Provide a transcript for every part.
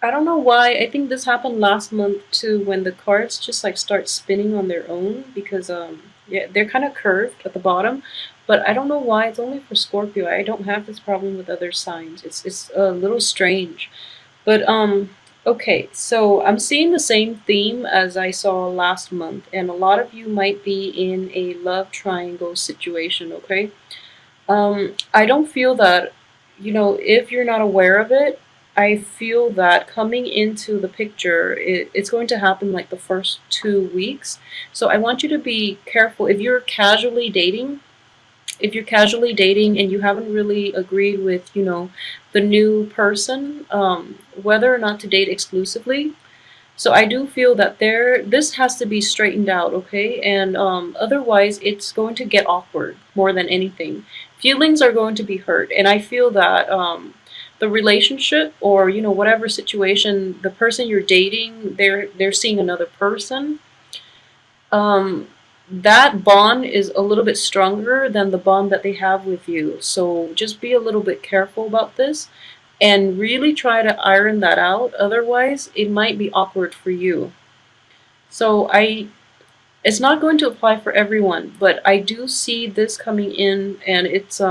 I don't know why. I think this happened last month too, when the cards just like start spinning on their own because yeah, they're kind of curved at the bottom, but I don't know why. It's only for Scorpio. I don't have this problem with other signs. It's a little strange. But okay, so I'm seeing the same theme as I saw last month, and a lot of you might be in a love triangle situation, okay? I don't feel that, if you're not aware of it, I feel that coming into the picture, it's going to happen like the first 2 weeks. So I want you to be careful. If you're casually dating and you haven't really agreed with, the new person, whether or not to date exclusively, so I do feel that this has to be straightened out, okay? And otherwise, it's going to get awkward more than anything. Feelings are going to be hurt, and I feel that the relationship, or whatever situation, the person you're dating, they're seeing another person. Um, that bond is a little bit stronger than the bond that they have with you. So just be a little bit careful about this and really try to iron that out. Otherwise, it might be awkward for you. So it's not going to apply for everyone, but I do see this coming in, and it's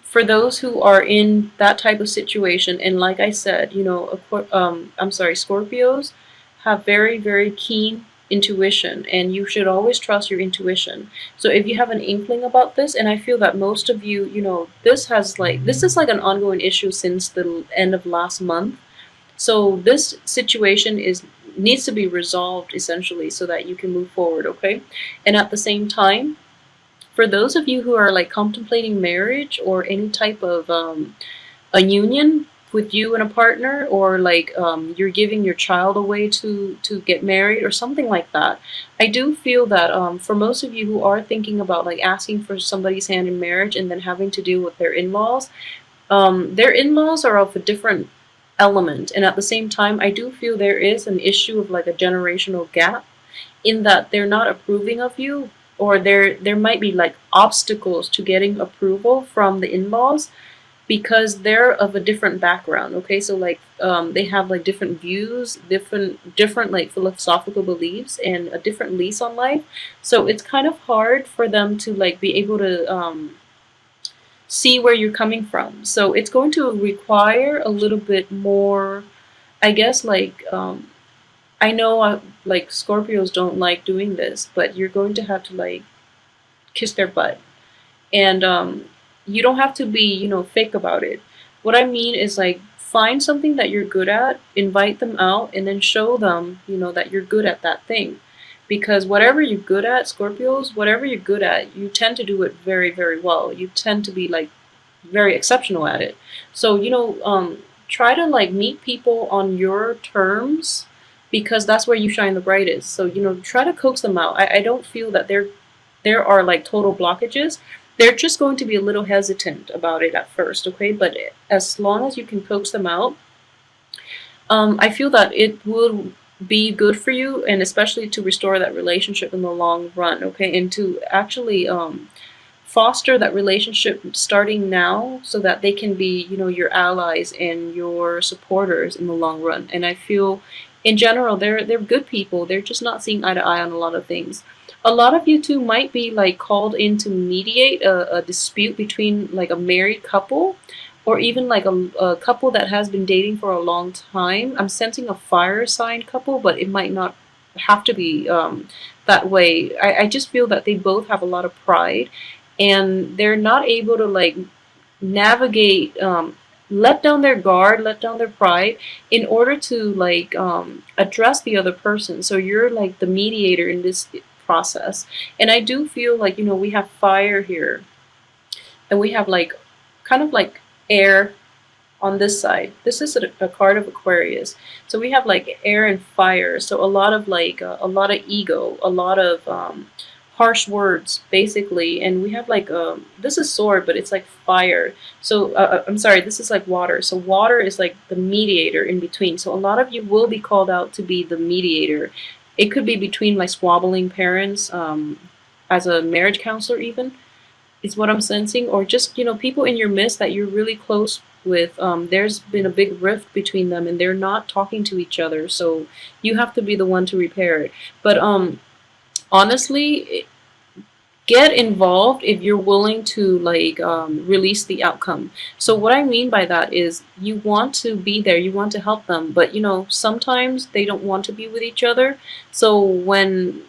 for those who are in that type of situation. And like I said, I'm sorry, Scorpios have very, very keen intuition, and you should always trust your intuition. So if you have an inkling about this, and I feel that most of you, this is like an ongoing issue since the end of last month. So this situation is needs to be resolved essentially so that you can move forward, okay? And at the same time, for those of you who are like contemplating marriage or any type of a union with you and a partner, or like you're giving your child away to get married or something like that, I do feel that for most of you who are thinking about like asking for somebody's hand in marriage and then having to deal with their in-laws are of a different element, and at the same time I do feel there is an issue of like a generational gap, in that they're not approving of you, or there might be like obstacles to getting approval from the in-laws because they're of a different background, okay? So like they have like different views, different like philosophical beliefs, and a different lease on life. So it's kind of hard for them to like be able to see where you're coming from. So it's going to require a little bit more, I guess, like I know like Scorpios don't like doing this, but you're going to have to like kiss their butt. And you don't have to be, fake about it. What I mean is like find something that you're good at, invite them out, and then show them, that you're good at that thing. Because whatever you're good at, Scorpios, whatever you're good at, you tend to do it very, very well. You tend to be like very exceptional at it. So, try to like meet people on your terms, because that's where you shine the brightest. So, try to coax them out. I don't feel that there are like total blockages. They're just going to be a little hesitant about it at first, okay? But as long as you can coax them out, I feel that it will be good for you, and especially to restore that relationship in the long run, okay? And to actually foster that relationship starting now, so that they can be, your allies and your supporters in the long run. And I feel, in general, they're good people. They're just not seeing eye to eye on a lot of things. A lot of you too might be like called in to mediate a dispute between like a married couple, or even like a couple that has been dating for a long time. I'm sensing a fire sign couple, but it might not have to be that way. I just feel that they both have a lot of pride, and they're not able to like navigate, let down their guard, let down their pride in order to like address the other person. So you're like the mediator in this process. And I do feel like, we have fire here, and we have like kind of like air on this side. This is a card of Aquarius. So we have like air and fire. So a lot of like a lot of ego, a lot of harsh words basically. And we have like this is sword, but it's like fire. So I'm sorry, this is like water. So water is like the mediator in between. So a lot of you will be called out to be the mediator. It could be between my squabbling parents, as a marriage counselor even, is what I'm sensing. Or just, people in your midst that you're really close with, there's been a big rift between them and they're not talking to each other. So you have to be the one to repair it. But honestly, get involved if you're willing to like release the outcome. So what I mean by that is you want to be there, you want to help them, but you know, sometimes they don't want to be with each other. So when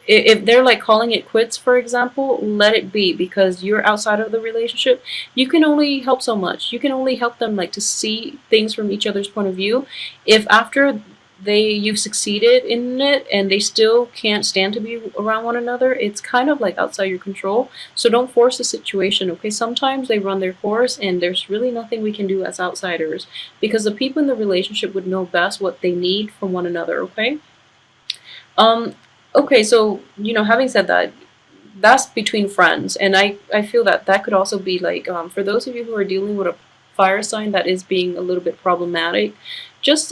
if they're like calling it quits, for example, let it be, because you're outside of the relationship. You can only help so much. You can only help them like to see things from each other's point of view. If after you've succeeded in it and they still can't stand to be around one another, it's kind of like outside your control. So don't force the situation, okay? Sometimes they run their course and there's really nothing we can do as outsiders, because the people in the relationship would know best what they need from one another, okay? Um, okay, so you know, having said that, that's between friends, and I feel that that could also be like for those of you who are dealing with a fire sign that is being a little bit problematic, just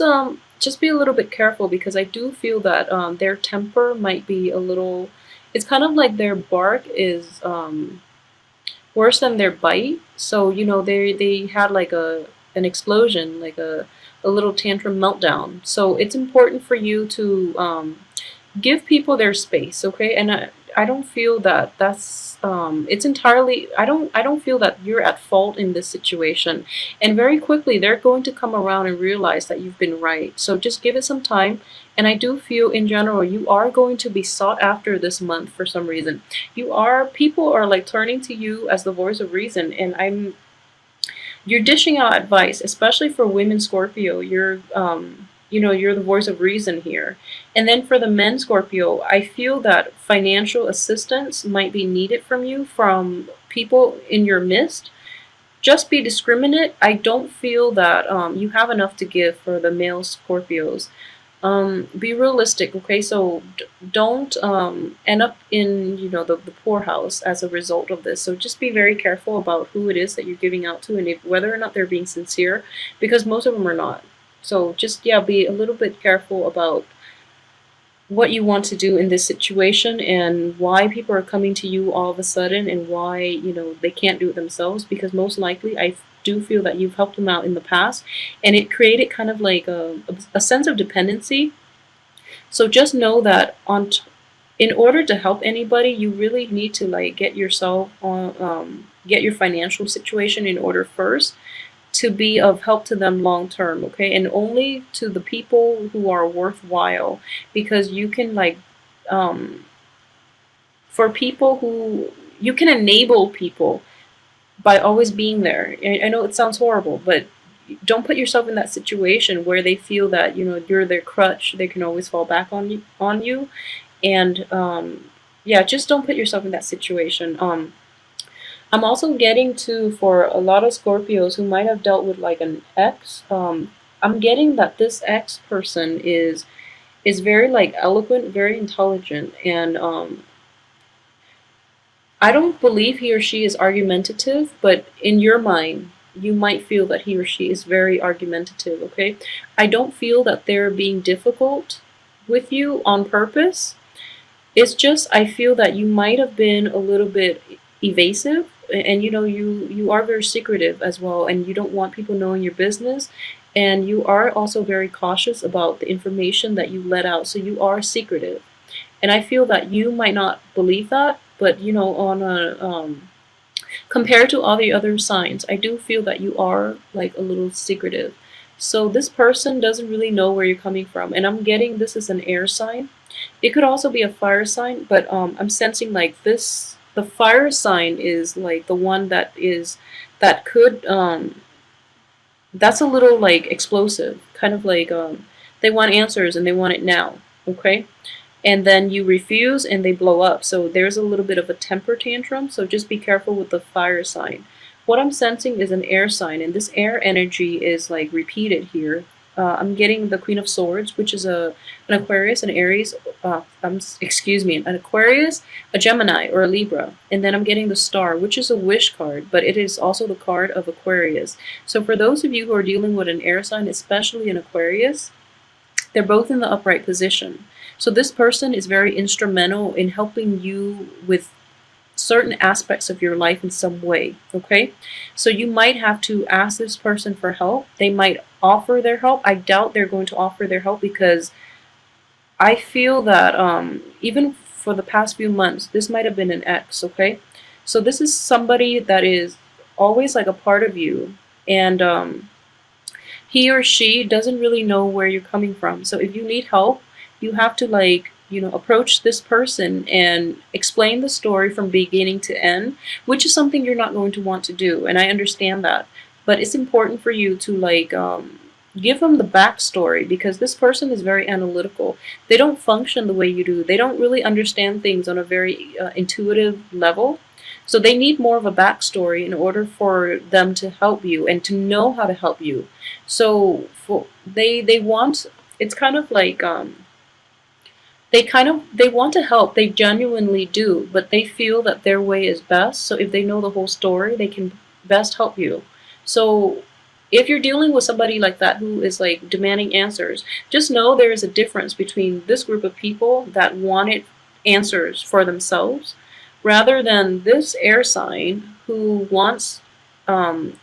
be a little bit careful, because I do feel that their temper might be a little. It's kind of like their bark is worse than their bite. So you know they had like an explosion, like a little tantrum meltdown. So it's important for you to give people their space, okay? And I don't feel that that's it's entirely, I don't feel that you're at fault in this situation. And very quickly they're going to come around and realize that you've been right. So just give it some time. And I do feel in general you are going to be sought after this month for some reason. People are like turning to you as the voice of reason, and you're dishing out advice, especially for women Scorpio. You're you know, you're the voice of reason here. And then for the men Scorpio, I feel that financial assistance might be needed from you, from people in your midst. Just be discriminate. I don't feel that you have enough to give for the male Scorpios. Be realistic, okay? So don't end up in, you know, the poorhouse as a result of this. So just be very careful about who it is that you're giving out to, and if, whether or not they're being sincere, because most of them are not. So just, yeah, be a little bit careful about what you want to do in this situation, and why people are coming to you all of a sudden, and why, you know, they can't do it themselves, because most likely I do feel that you've helped them out in the past, and it created kind of like a sense of dependency. So just know that in order to help anybody, you really need to like get yourself on get your financial situation in order first, to be of help to them long term, okay? And only to the people who are worthwhile, because you can like for people who you can enable people by always being there. I know it sounds horrible, but don't put yourself in that situation where they feel that, you know, you're their crutch. They can always fall back on you. And yeah, just don't put yourself in that situation. I'm also getting to, for a lot of Scorpios who might have dealt with like an ex, I'm getting that this ex person is very like eloquent, very intelligent, and I don't believe he or she is argumentative, but in your mind, you might feel that he or she is very argumentative, okay? I don't feel that they're being difficult with you on purpose. It's just I feel that you might have been a little bit evasive, and you know, you are very secretive as well, and you don't want people knowing your business, and you are also very cautious about the information that you let out, so you are secretive. And I feel that you might not believe that, but you know, on a compared to all the other signs, I do feel that you are like a little secretive. So this person doesn't really know where you're coming from, and I'm getting this is an air sign. It could also be a fire sign, but I'm sensing like this. The fire sign is like the one that could that's a little like explosive, kind of like they want answers and they want it now, okay? And then you refuse and they blow up. So there's a little bit of a temper tantrum. So just be careful with the fire sign. What I'm sensing is an air sign, and this air energy is like repeated here. I'm getting the Queen of Swords, which is an Aquarius, an Aries, excuse me, an Aquarius, a Gemini, or a Libra. And then I'm getting the Star, which is a wish card, but it is also the card of Aquarius. So for those of you who are dealing with an air sign, especially an Aquarius, they're both in the upright position. So this person is very instrumental in helping you with certain aspects of your life in some way, okay? So you might have to ask this person for help. They might offer their help. I doubt they're going to offer their help because I feel that even for the past few months, this might have been an ex, okay? So this is somebody that is always like a part of you, and he or she doesn't really know where you're coming from. So if you need help, you have to like, approach this person and explain the story from beginning to end, which is something you're not going to want to do. And I understand that. But it's important for you to like give them the backstory because this person is very analytical. They don't function the way you do. They don't really understand things on a very intuitive level. So they need more of a backstory in order for them to help you and to know how to help you. So they want, it's kind of like they want to help. They genuinely do, but they feel that their way is best. So if they know the whole story, they can best help you. So if you're dealing with somebody like that who is like demanding answers, just know there is a difference between this group of people that wanted answers for themselves rather than this air sign who wants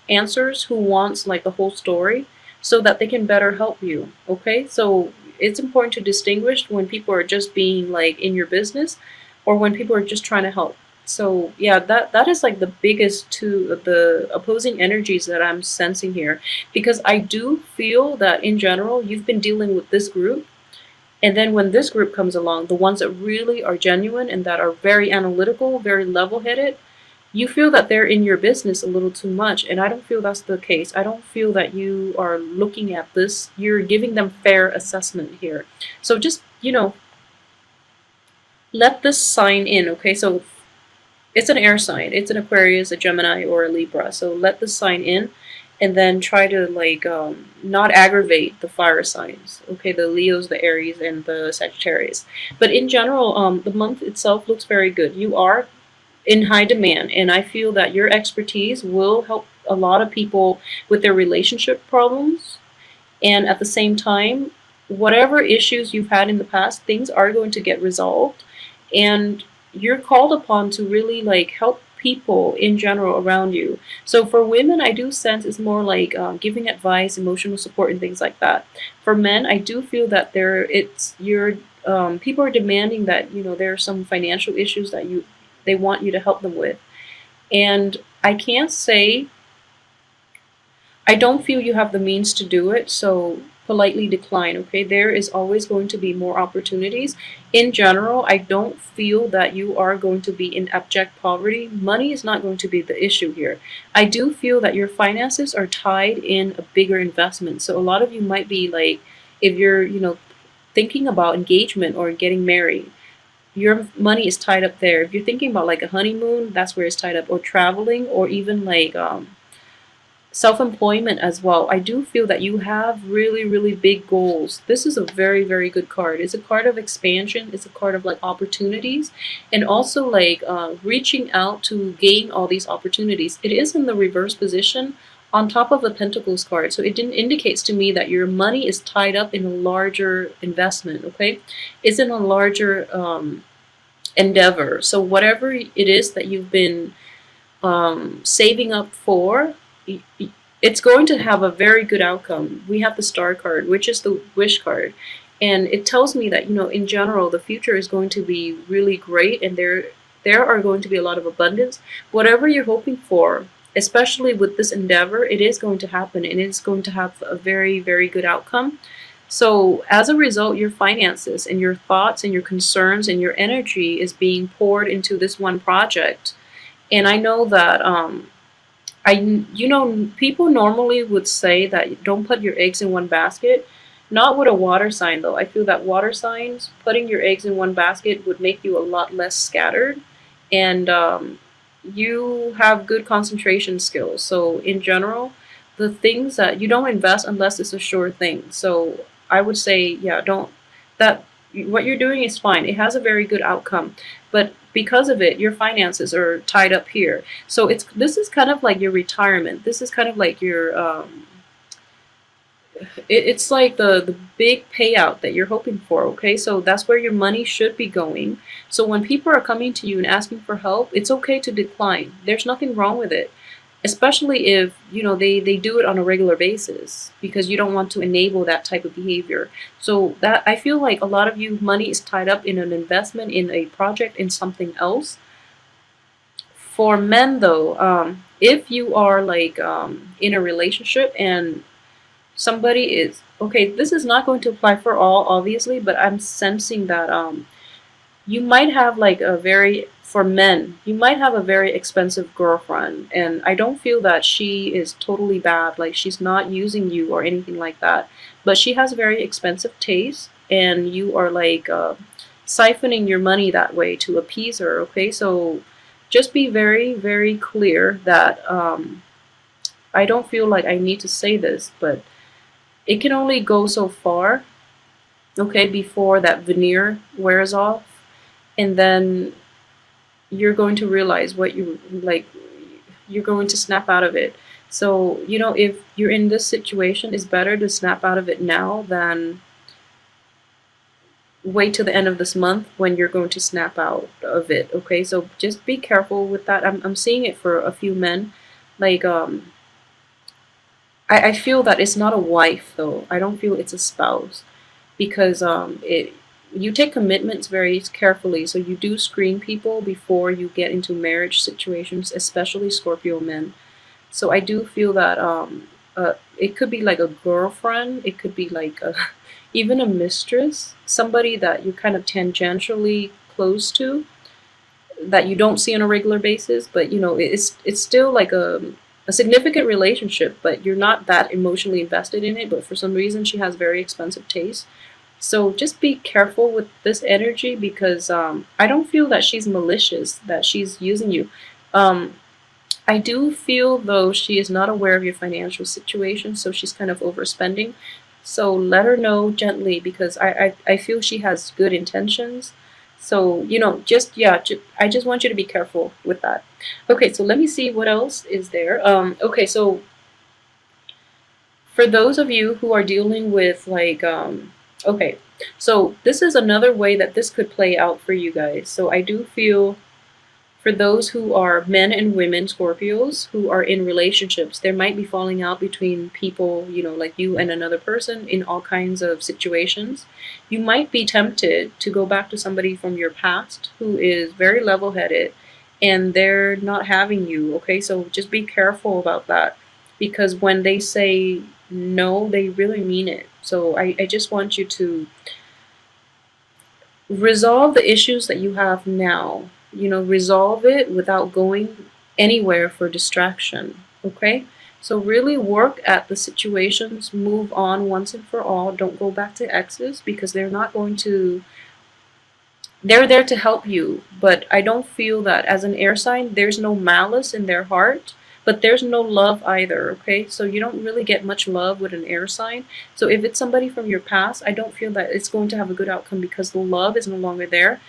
answers, who wants like the whole story so that they can better help you. Okay, so it's important to distinguish when people are just being like in your business or when people are just trying to help. So yeah, that is like the biggest two of the opposing energies that I'm sensing here, because I do feel that in general you've been dealing with this group, and then when this group comes along, the ones that really are genuine and that are very analytical, very level-headed, you feel that they're in your business a little too much, and I don't feel that's the case. I don't feel that you are looking at this. You're giving them fair assessment here. So just, let this sign in, okay? So it's an air sign. It's an Aquarius, a Gemini, or a Libra. So let this sign in and then try to like not aggravate the fire signs, okay? The Leos, the Aries, and the Sagittarius. But in general, the month itself looks very good. You are in high demand, and I feel that your expertise will help a lot of people with their relationship problems. And at the same time, whatever issues you've had in the past, things are going to get resolved, and you're called upon to really like help people in general around you. So for women, I do sense it's more like giving advice, emotional support, and things like that. For men, I do feel that people are demanding that there are some financial issues that they want you to help them with. And I can't say, I don't feel you have the means to do it, so politely decline, okay? There is always going to be more opportunities. In general, I don't feel that you are going to be in abject poverty. Money is not going to be the issue here. I do feel that your finances are tied in a bigger investment. So a lot of you might be like, if you're, thinking about engagement or getting married, your money is tied up there. If you're thinking about like a honeymoon, that's where it's tied up, or traveling, or even like self-employment as well. I do feel that you have really, really big goals. This is a very, very good card. It's a card of expansion. It's a card of like opportunities, and also like reaching out to gain all these opportunities. It is in the reverse position on top of the Pentacles card. So it indicates to me that your money is tied up in a larger investment, okay? It's in a larger endeavor. So whatever it is that you've been saving up for, it's going to have a very good outcome. We have the Star card, which is the wish card. And it tells me that, in general, the future is going to be really great, and there are going to be a lot of abundance. Whatever you're hoping for, especially with this endeavor, it is going to happen, and it's going to have a very, very good outcome. So as a result, your finances and your thoughts and your concerns and your energy is being poured into this one project. And I know that people normally would say that don't put your eggs in one basket. Not with a water sign, though. I feel that water signs, putting your eggs in one basket would make you a lot less scattered, and you have good concentration skills. So in general, the things that you don't invest unless it's a sure thing. So I would say, yeah, don't, that what you're doing is fine. It has a very good outcome, but because of it, your finances are tied up here. So this is kind of like your retirement. This is kind of like your it's like the big payout that you're hoping for, okay? So that's where your money should be going. So when people are coming to you and asking for help, it's okay to decline. There's nothing wrong with it, especially if they do it on a regular basis, because you don't want to enable that type of behavior. So that, I feel like a lot of you, money is tied up in an investment, in a project, in something else. For men though, if you are like in a relationship and somebody is okay, this is not going to apply for all, obviously, but I'm sensing that you might have like a very, for men, you might have a very expensive girlfriend, and I don't feel that she is totally bad, like she's not using you or anything like that, but she has very expensive taste, and you are like siphoning your money that way to appease her, okay? So just be very, very clear that I don't feel like I need to say this, but it can only go so far, okay, before that veneer wears off, and then you're going to realize what you like, you're going to snap out of it. So, if you're in this situation, it's better to snap out of it now than wait till the end of this month when you're going to snap out of it, okay? So just be careful with that. I'm seeing it for a few men. Like, I feel that it's not a wife though. I don't feel it's a spouse, because it you take commitments very carefully. So you do screen people before you get into marriage situations, especially Scorpio men. So I do feel that it could be like a girlfriend, it could be like a, even a mistress, somebody that you're kind of tangentially close to, that you don't see on a regular basis, but it's still like a significant relationship, but you're not that emotionally invested in it. But for some reason, she has very expensive taste. So just be careful with this energy, because I don't feel that she's malicious, that she's using you. Um, I do feel though she is not aware of your financial situation, so she's kind of overspending. So let her know gently, because I feel she has good intentions. So, just, yeah, I just want you to be careful with that. Okay, so let me see what else is there. Okay, so for those of you who are dealing with like, okay, so this is another way that this could play out for you guys. So I do feel for those who are men and women Scorpios who are in relationships, there might be falling out between people, like you and another person in all kinds of situations. You might be tempted to go back to somebody from your past who is very level headed, and they're not having you, okay? So just be careful about that, because when they say no, they really mean it. So I just want you to resolve the issues that you have now. Resolve it without going anywhere for distraction, okay? So really work at the situations, move on once and for all. Don't go back to exes, because they're not going to, they're there to help you, but I don't feel that as an air sign, there's no malice in their heart, but there's no love either, okay? So you don't really get much love with an air sign. So if it's somebody from your past, I don't feel that it's going to have a good outcome, because the love is no longer there.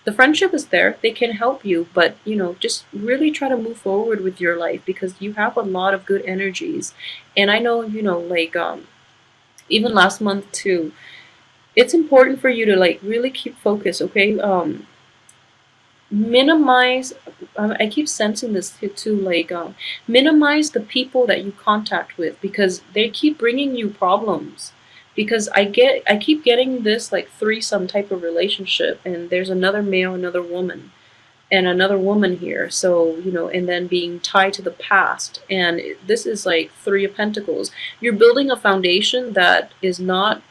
The friendship is there, they can help you, but just really try to move forward with your life, because you have a lot of good energies. And I know, like even last month too, it's important for you to like really keep focus, okay? Minimize, I keep sensing this too, like minimize the people that you contact with, because they keep bringing you problems. Because I keep getting this like threesome type of relationship, and there's another male, another woman, and another woman here. So and then being tied to the past, and this is like Three of Pentacles. You're building a foundation that is not,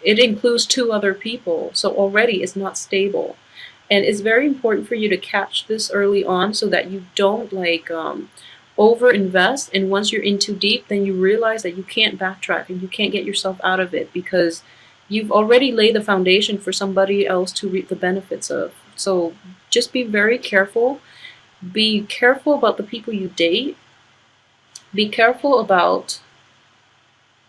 it includes two other people, so already it's not stable. And it's very important for you to catch this early on, so that you don't like over invest, and once you're in too deep, then you realize that you can't backtrack and you can't get yourself out of it, because you've already laid the foundation for somebody else to reap the benefits of. So just be very careful. Be careful about the people you date. Be careful about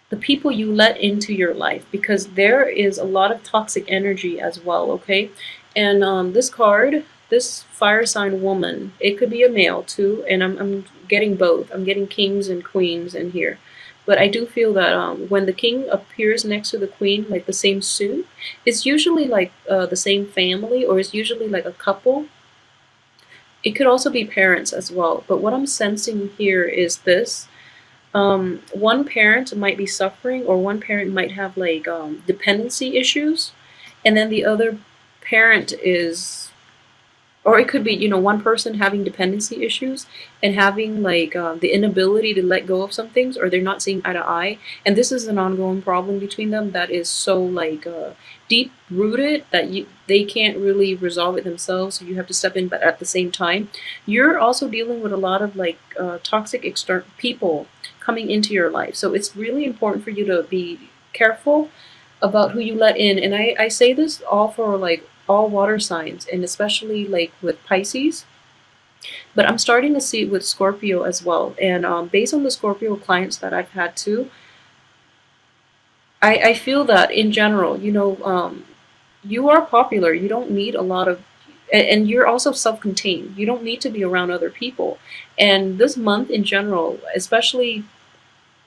the people you let into your life, because there is a lot of toxic energy as well, okay? And this card, this fire sign woman, it could be a male too, and I'm getting both. I'm getting kings and queens in here. But I do feel that when the king appears next to the queen, like the same suit, it's usually like the same family, or it's usually like a couple. It could also be parents as well. But what I'm sensing here is this. One parent might be suffering, or one parent might have like dependency issues, and then the other parent is, or it could be, one person having dependency issues and having like the inability to let go of some things, or they're not seeing eye to eye, and this is an ongoing problem between them that is so like deep rooted that they can't really resolve it themselves, so you have to step in. But at the same time, you're also dealing with a lot of like toxic external people coming into your life, so it's really important for you to be careful about who you let in. And I say this all for like all water signs, and especially like with Pisces, but I'm starting to see it with Scorpio as well. And based on the Scorpio clients that I've had too, I feel that in general, you are popular. You don't need a lot of, and you're also self-contained. You don't need to be around other people. And this month in general, especially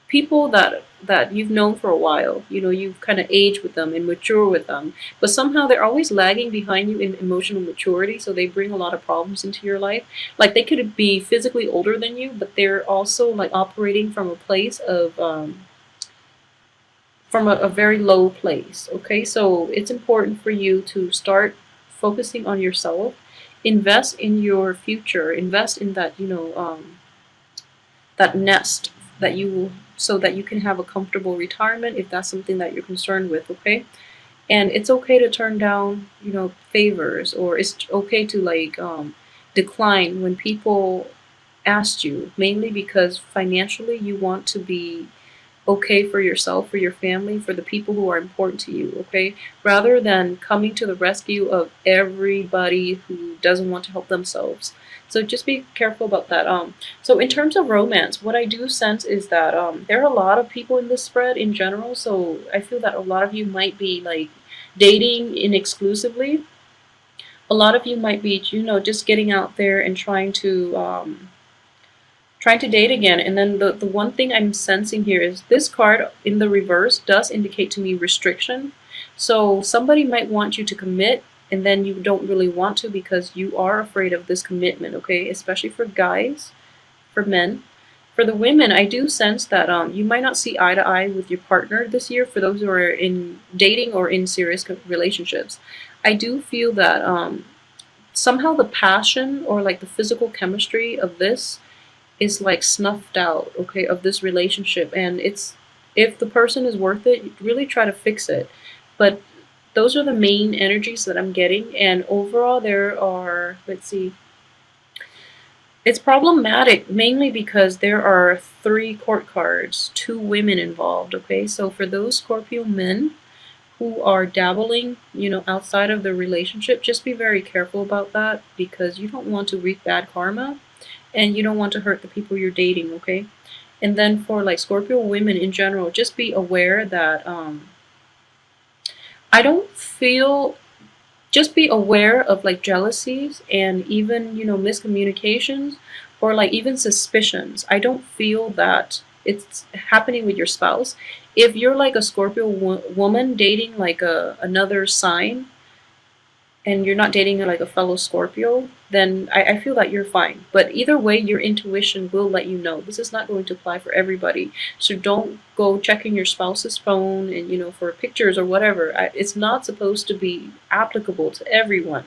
people that you've known for a while, you've kind of aged with them and mature with them, but somehow they're always lagging behind you in emotional maturity, so they bring a lot of problems into your life. Like they could be physically older than you, but they're also like operating from a place of from a very low place. Okay, so it's important for you to start focusing on yourself, invest in your future, invest in that, that nest that you, so that you can have a comfortable retirement if that's something that you're concerned with. Okay, and it's okay to turn down, favors, or it's okay to like decline when people ask you, mainly because financially you want to be okay for yourself, for your family, for the people who are important to you, okay? Rather than coming to the rescue of everybody who doesn't want to help themselves. So just be careful about that. So in terms of romance, what I do sense is that there are a lot of people in this spread in general. So I feel that a lot of you might be like dating inexclusively. A lot of you might be, just getting out there and trying to date again. And then the one thing I'm sensing here is this card in the reverse does indicate to me restriction. So somebody might want you to commit, and then you don't really want to because you are afraid of this commitment, okay? Especially for guys, for men. For the women, I do sense that you might not see eye to eye with your partner this year, for those who are in dating or in serious relationships. I do feel that somehow the passion or like the physical chemistry of this is like snuffed out, okay, of this relationship. And it's, if the person is worth it, really try to fix it. But those are the main energies that I'm getting. And overall, there are, let's see, it's problematic mainly because there are 3 court cards, 2 women involved, okay? So for those Scorpio men who are dabbling, outside of the relationship, just be very careful about that, because you don't want to reap bad karma and you don't want to hurt the people you're dating, okay? And then for like Scorpio women in general, just be aware that I don't feel, just be aware of like jealousies and even, miscommunications, or like even suspicions. I don't feel that it's happening with your spouse. If you're like a Scorpio woman dating like another sign, and you're not dating like a fellow Scorpio, then I feel that you're fine. But either way, your intuition will let you know. This is not going to apply for everybody. So don't go checking your spouse's phone and, for pictures or whatever. It's not supposed to be applicable to everyone.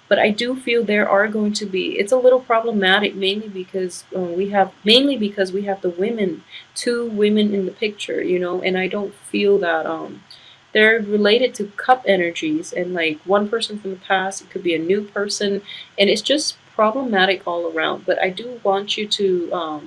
But I do feel there are going to be, it's a little problematic, mainly because we have the women, 2 women in the picture, and I don't feel that they're related to cup energies, and like one person from the past, it could be a new person, and it's just problematic all around. But I do want you to